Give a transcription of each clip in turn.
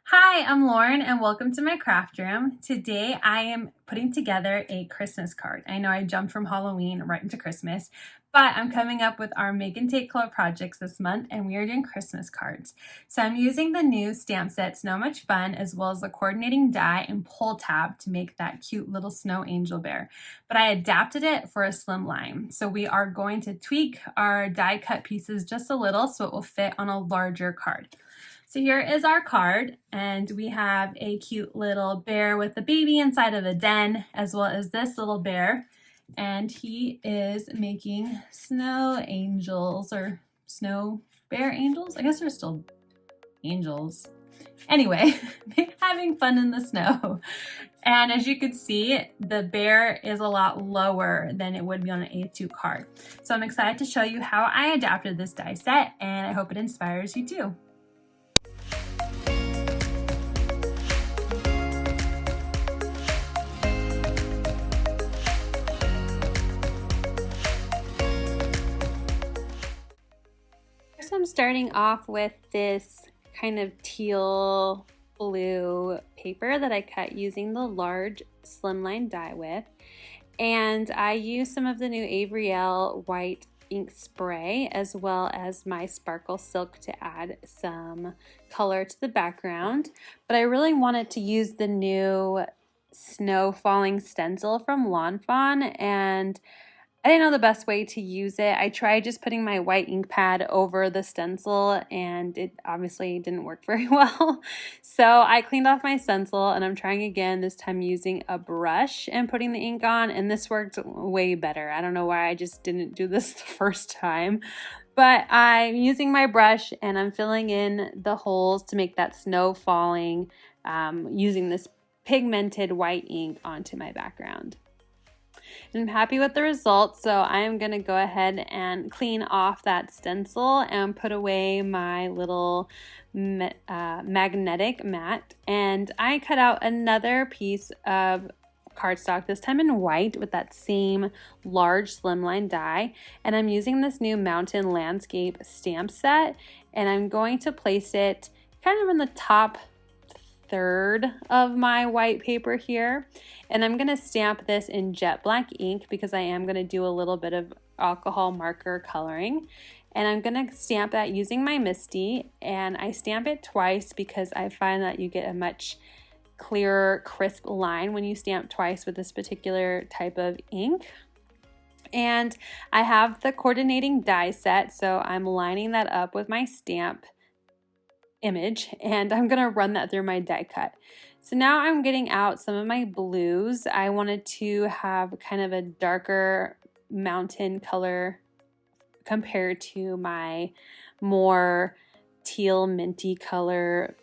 Hi, I'm Lauren and welcome to my craft room. Today I am putting together a Christmas card. I know I jumped from Halloween right into Christmas, but I'm coming up with our Make and Take Color projects this month and we are doing Christmas cards. So I'm using the new stamp set Snow Much Fun as well as the coordinating die and pull tab to make that cute little snow angel bear. But I adapted it for a Slimline. So we are going to tweak our die cut pieces just a little so it will fit on a larger card. So here is our card, and we have a cute little bear with a baby inside of a den, as well as this little bear, and he is making snow angels, or snow bear angels? I guess they're still angels. Anyway, having fun in the snow. And as you can see, the bear is a lot lower than it would be on an A2 card. So I'm excited to show you how I adapted this die set, and I hope it inspires you too. I'm starting off with this kind of teal blue paper that I cut using the large Slimline die with, and I used some of the new Avery Elle white ink spray as well as my sparkle silk to add some color to the background, but I really wanted to use the new snow falling stencil from Lawn Fawn, and I didn't know the best way to use it. I tried just putting my white ink pad over the stencil and it obviously didn't work very well. So I cleaned off my stencil and I'm trying again, this time using a brush and putting the ink on, and this worked way better. I don't know why I just didn't do this the first time. But I'm using my brush and I'm filling in the holes to make that snow falling using this pigmented white ink onto my background. I'm happy with the results, so I am going to go ahead and clean off that stencil and put away my little magnetic mat. And I cut out another piece of cardstock, this time in white with that same large Slimline die, and I'm using this new mountain landscape stamp set, and I'm going to place it kind of in the top third of my white paper here, and I'm going to stamp this in jet black ink because I am going to do a little bit of alcohol marker coloring, and I'm going to stamp that using my Misty, and I stamp it twice because I find that you get a much clearer, crisp line when you stamp twice with this particular type of ink. And I have the coordinating die set, so I'm lining that up with my stamp image, and I'm gonna run that through my die cut. So now I'm getting out some of my blues. I wanted to have kind of a darker mountain color compared to my more teal minty color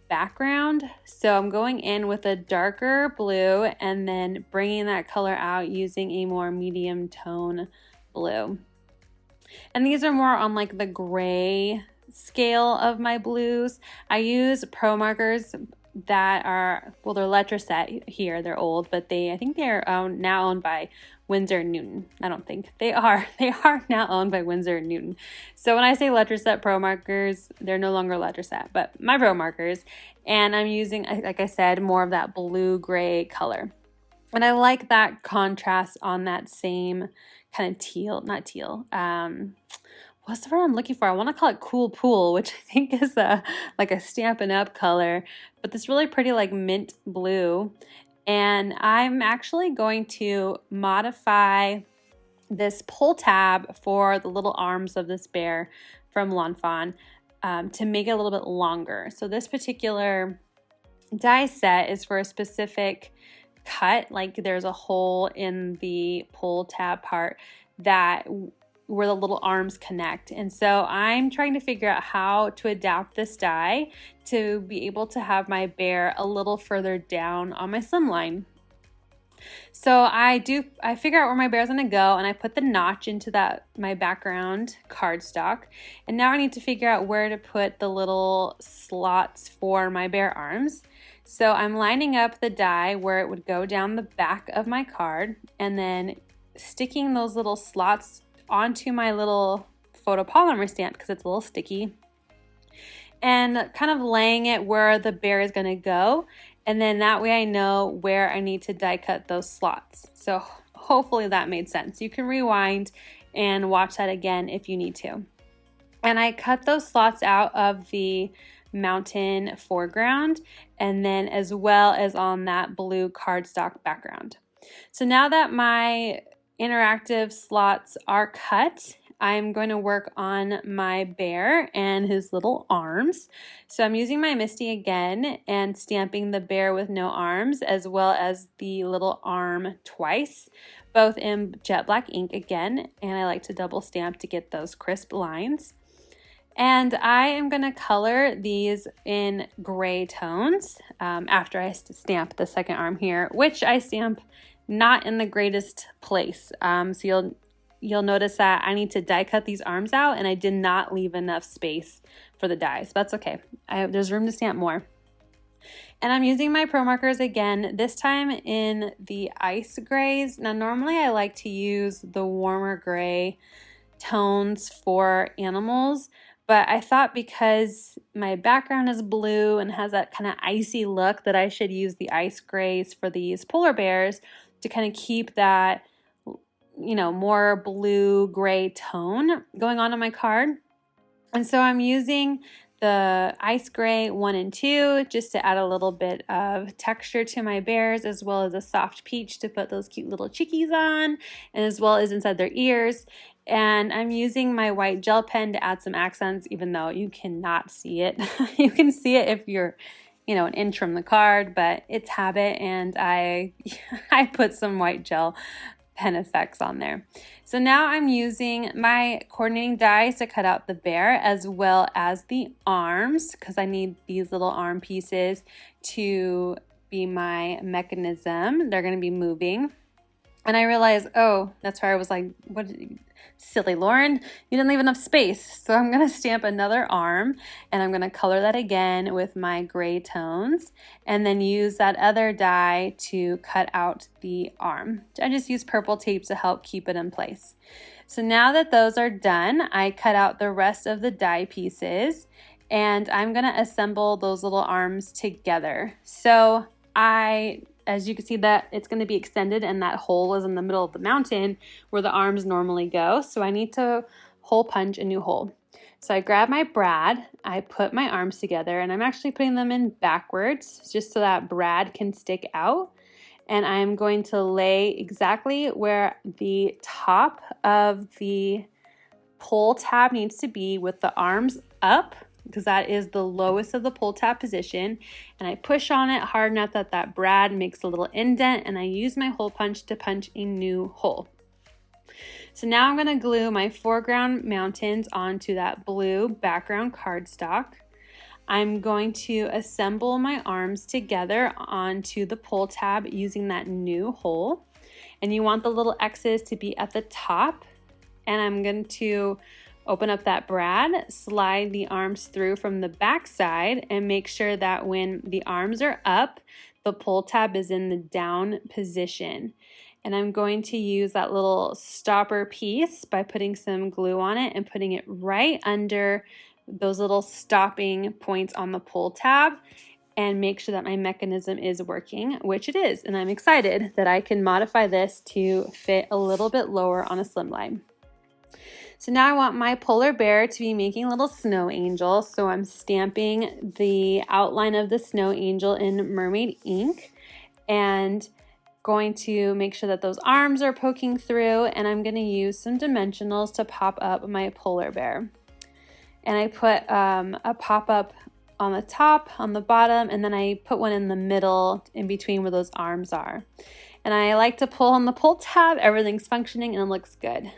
background. So I'm going in with a darker blue and then bringing that color out using a more medium tone blue. And these are more on like the gray scale of my blues. I use pro markers that are, well, they're Letraset here. They're old, but I think they're now owned by Winsor & Newton. I don't think they are. They are now owned by Winsor & Newton. So when I say Letraset pro markers, they're no longer Letraset, but my pro markers. And I'm using, like I said, more of that blue gray color. And I like that contrast on that same kind of teal, not teal, what's the word I'm looking for? I want to call it Cool Pool, which I think is like a Stampin' Up color, but this really pretty like mint blue. And I'm actually going to modify this pull tab for the little arms of this bear from Lawn Fawn to make it a little bit longer. So this particular die set is for a specific cut, like there's a hole in the pull tab part that where the little arms connect. And so I'm trying to figure out how to adapt this die to be able to have my bear a little further down on my Slimline. So I figure out where my bear's gonna go, and I put the notch into my background cardstock. And now I need to figure out where to put the little slots for my bear arms. So I'm lining up the die where it would go down the back of my card, and then sticking those little slots onto my little photopolymer stamp because it's a little sticky. and kind of laying it where the bear is going to go. And then that way I know where I need to die cut those slots. So hopefully that made sense. You can rewind and watch that again if you need to. And I cut those slots out of the mountain foreground, and then as well as on that blue cardstock background. So now that my interactive slots are cut, I'm going to work on my bear and his little arms. So I'm using my Misty again and stamping the bear with no arms as well as the little arm twice, both in jet black ink again, and I like to double stamp to get those crisp lines. And I am going to color these in gray tones after I stamp the second arm here, which I stamp not in the greatest place. So you'll notice that I need to die cut these arms out, and I did not leave enough space for the dies. But that's okay. There's room to stamp more. And I'm using my Pro Markers again, this time in the ice grays. Now normally I like to use the warmer gray tones for animals, but I thought because my background is blue and has that kind of icy look that I should use the ice grays for these polar bears to kind of keep that, you know, more blue gray tone going on my card. And so I'm using the ice gray 1 and 2 just to add a little bit of texture to my bears, as well as a soft peach to put those cute little chickies on, and as well as inside their ears. And I'm using my white gel pen to add some accents, even though you cannot see it. You can see it if you're, you know, an inch from the card, but it's habit, and I put some white gel pen effects on there. So now I'm using my coordinating dies to cut out the bear as well as the arms, because I need these little arm pieces to be my mechanism. They're going to be moving. And I realized, oh, that's where I was like, what, silly Lauren, you didn't leave enough space. So I'm going to stamp another arm, and I'm going to color that again with my gray tones, and then use that other die to cut out the arm. I just use purple tape to help keep it in place. So now that those are done, I cut out the rest of the die pieces, and I'm going to assemble those little arms together. So as you can see, that it's going to be extended, and that hole is in the middle of the mountain where the arms normally go. So I need to hole punch a new hole. So I grab my brad, I put my arms together, and I'm actually putting them in backwards just so that brad can stick out. And I'm going to lay exactly where the top of the pull tab needs to be with the arms up, because that is the lowest of the pull tab position, and I push on it hard enough that that brad makes a little indent, and I use my hole punch to punch a new hole. So now I'm going to glue my foreground mountains onto that blue background cardstock. I'm going to assemble my arms together onto the pull tab using that new hole, and you want the little X's to be at the top, and I'm going to open up that brad, slide the arms through from the back side, and make sure that when the arms are up, the pull tab is in the down position. And I'm going to use that little stopper piece by putting some glue on it and putting it right under those little stopping points on the pull tab, and make sure that my mechanism is working, which it is. And I'm excited that I can modify this to fit a little bit lower on a Slimline. So now I want my polar bear to be making a little snow angel. So I'm stamping the outline of the snow angel in Mermaid ink, and going to make sure that those arms are poking through, and I'm going to use some dimensionals to pop up my polar bear. And I put a pop-up on the top, on the bottom, and then I put one in the middle in between where those arms are. And I like to pull on the pull tab, everything's functioning, and it looks good.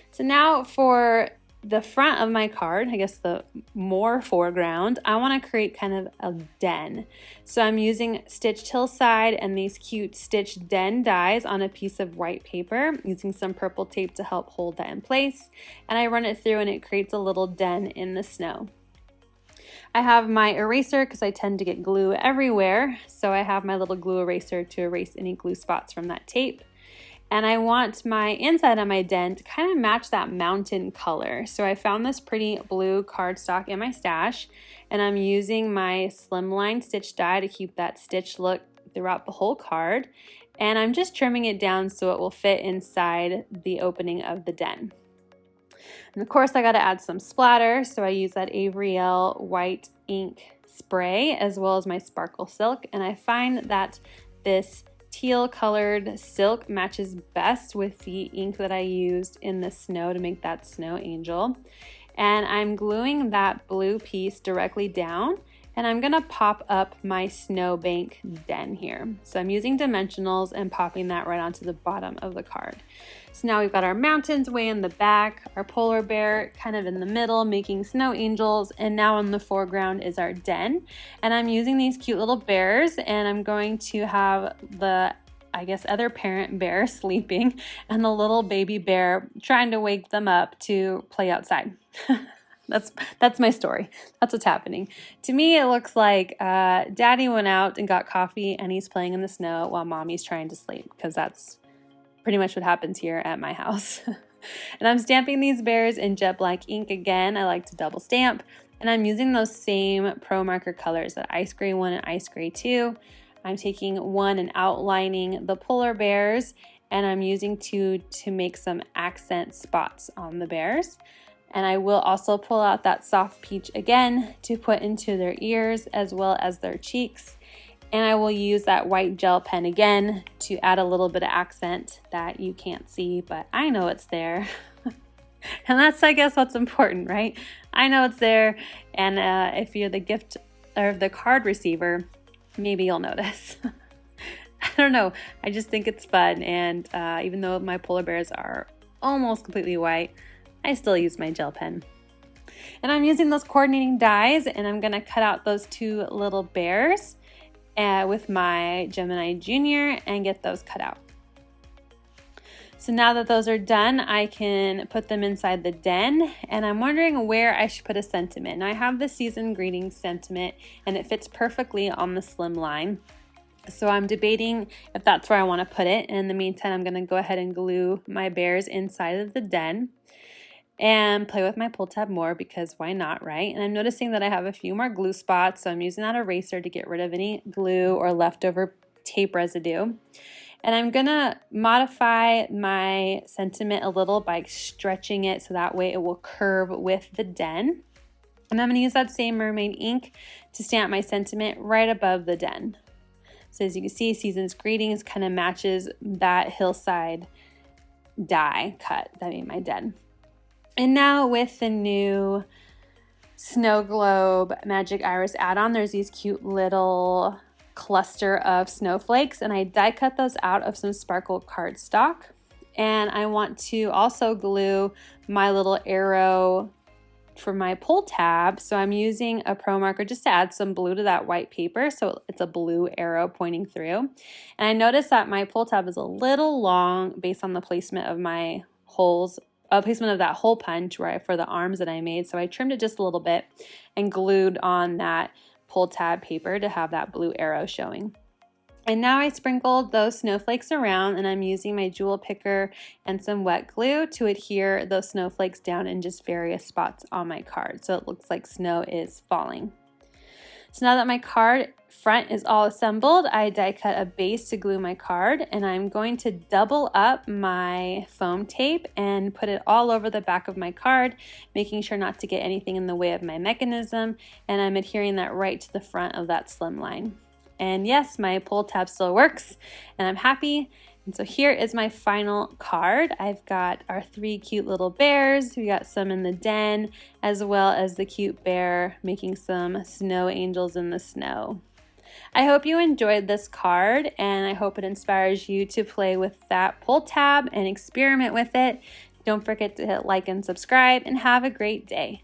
So now for the front of my card, I guess the more foreground, I want to create kind of a den. So I'm using stitched hillside and these cute stitched den dies on a piece of white paper, using some purple tape to help hold that in place. And I run it through, and it creates a little den in the snow. I have my eraser because I tend to get glue everywhere. So I have my little glue eraser to erase any glue spots from that tape. And I want my inside of my den to kind of match that mountain color. So I found this pretty blue cardstock in my stash, and I'm using my Slimline stitch die to keep that stitch look throughout the whole card. And I'm just trimming it down so it will fit inside the opening of the den. And of course I got to add some splatter, so I use that Avery Elle white ink spray as well as my sparkle silk, and I find that this teal colored silk matches best with the ink that I used in the snow to make that snow angel. And I'm gluing that blue piece directly down, and I'm gonna pop up my snowbank den here. So I'm using dimensionals and popping that right onto the bottom of the card. So now we've got our mountains way in the back, our polar bear kind of in the middle making snow angels, and now in the foreground is our den. And I'm using these cute little bears, and I'm going to have the, I guess, other parent bear sleeping and the little baby bear trying to wake them up to play outside. That's my story. That's what's happening. To me, it looks like Daddy went out and got coffee and he's playing in the snow while Mommy's trying to sleep, because that's pretty much what happens here at my house. And I'm stamping these bears in jet black ink again. I like to double stamp, and I'm using those same Pro Marker colors, that Ice Gray 1 and Ice Gray 2. I'm taking 1 and outlining the polar bears, and I'm using 2 to make some accent spots on the bears. And I will also pull out that soft peach again to put into their ears as well as their cheeks. And I will use that white gel pen again to add a little bit of accent that you can't see, but I know it's there. And that's, I guess, what's important, right? I know it's there, and if you're the gift or the card receiver, maybe you'll notice. I don't know. I just think it's fun, and even though my polar bears are almost completely white, I still use my gel pen. And I'm using those coordinating dies, and I'm gonna cut out those 2 little bears with my Gemini Junior and get those cut out. So now that those are done, I can put them inside the den, and I'm wondering where I should put a sentiment. Now I have the season greetings sentiment, and it fits perfectly on the Slimline. So I'm debating if that's where I want to put it. And in the meantime, I'm going to go ahead and glue my bears inside of the den and play with my pull tab more, because why not, right? And I'm noticing that I have a few more glue spots, so I'm using that eraser to get rid of any glue or leftover tape residue. And I'm gonna modify my sentiment a little by stretching it so that way it will curve with the den. And I'm gonna use that same Mermaid ink to stamp my sentiment right above the den. So as you can see, Season's Greetings kind of matches that hillside die cut that made my den. And now with the new Snow Globe Magic Iris add-on, there's these cute little cluster of snowflakes, and I die cut those out of some sparkle cardstock. And I want to also glue my little arrow for my pull tab, so I'm using a Pro Marker just to add some blue to that white paper so it's a blue arrow pointing through. And I noticed that my pull tab is a little long based on the placement of my holes, placement of that hole punch right for the arms that I made, so I trimmed it just a little bit and glued on that pull tab paper to have that blue arrow showing. And now I sprinkled those snowflakes around, and I'm using my jewel picker and some wet glue to adhere those snowflakes down in just various spots on my card so it looks like snow is falling. So now that my card front is all assembled, I die cut a base to glue my card, and I'm going to double up my foam tape and put it all over the back of my card, making sure not to get anything in the way of my mechanism, and I'm adhering that right to the front of that Slimline. And yes, my pull tab still works, and I'm happy. And so here is my final card. I've got our 3 cute little bears. We got some in the den, as well as the cute bear making some snow angels in the snow. I hope you enjoyed this card, and I hope it inspires you to play with that pull tab and experiment with it. Don't forget to hit like and subscribe, and have a great day.